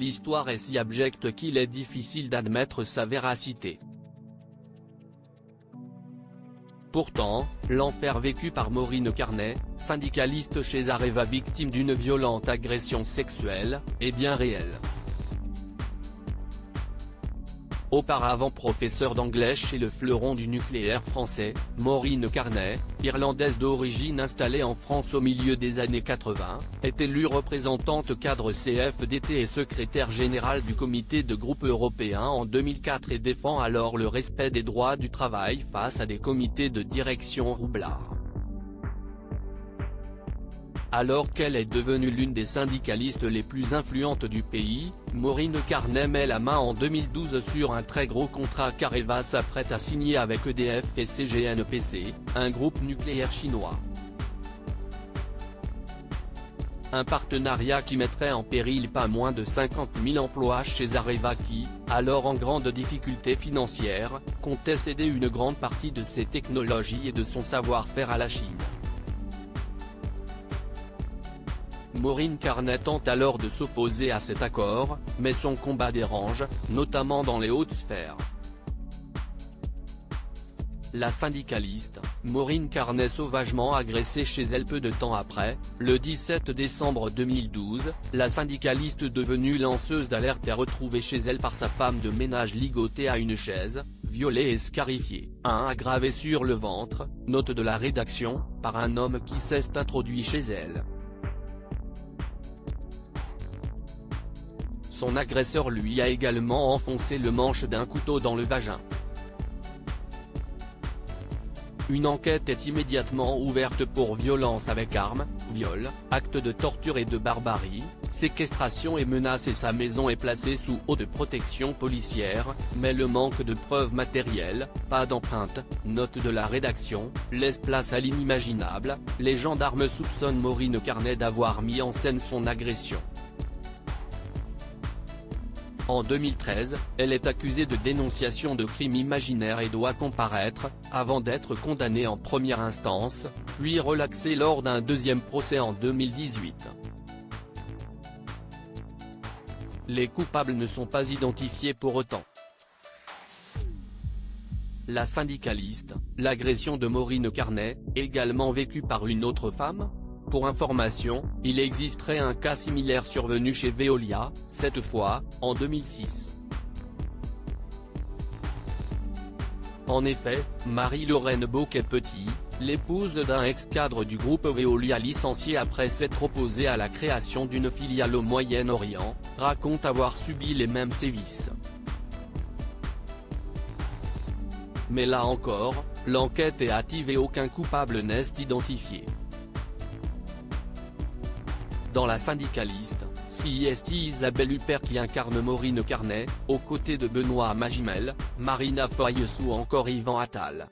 l'histoire est si abjecte qu'il est difficile d'admettre sa véracité. Pourtant, l'enfer vécu par Maureen Carnet, syndicaliste chez Areva victime d'une violente agression sexuelle, est bien réel. Auparavant professeur d'anglais chez le fleuron du nucléaire français, Maureen Carnet, irlandaise d'origine installée en France au milieu des années 80, est élue représentante cadre CFDT et secrétaire générale du comité de groupe européen en 2004 et défend alors le respect des droits du travail face à des comités de direction roublards. Alors qu'elle est devenue l'une des syndicalistes les plus influentes du pays, Maureen Carnet met la main en 2012 sur un très gros contrat qu'Areva s'apprête à signer avec EDF et CGNPC, un groupe nucléaire chinois. Un partenariat qui mettrait en péril pas moins de 50 000 emplois chez Areva qui, alors en grande difficulté financière, comptait céder une grande partie de ses technologies et de son savoir-faire à la Chine. Maureen Carnet tente alors de s'opposer à cet accord, mais son combat dérange, notamment dans les hautes sphères. La syndicaliste, Maureen Carnet sauvagement agressée chez elle peu de temps après, le 17 décembre 2012, la syndicaliste devenue lanceuse d'alerte est retrouvée chez elle par sa femme de ménage ligotée à une chaise, violée et scarifiée, gravé sur le ventre, note de la rédaction, par un homme qui s'est introduit chez elle. Son agresseur lui a également enfoncé le manche d'un couteau dans le vagin. Une enquête est immédiatement ouverte pour violence avec arme, viol, acte de torture et de barbarie, séquestration et menaces et sa maison est placée sous haute de protection policière, mais le manque de preuves matérielles, pas d'empreinte, note de la rédaction, laisse place à l'inimaginable, les gendarmes soupçonnent Maureen Carnet d'avoir mis en scène son agression. En 2013, elle est accusée de dénonciation de crimes imaginaires et doit comparaître, avant d'être condamnée en première instance, puis relaxée lors d'un deuxième procès en 2018. Les coupables ne sont pas identifiés pour autant. La syndicaliste, l'agression de Maureen Carnet, également vécue par une autre femme ? Pour information, il existerait un cas similaire survenu chez Veolia, cette fois, en 2006. En effet, Marie-Laurenne Bouquet-Petit, l'épouse d'un ex-cadre du groupe Veolia licencié après s'être opposée à la création d'une filiale au Moyen-Orient, raconte avoir subi les mêmes sévices. Mais là encore, l'enquête est hâtive et aucun coupable n'est identifié. Dans la syndicaliste, c'est Isabelle Huppert qui incarne Maureen Carnet, aux côtés de Benoît Magimel, Marina Foïs ou encore Yvan Attal.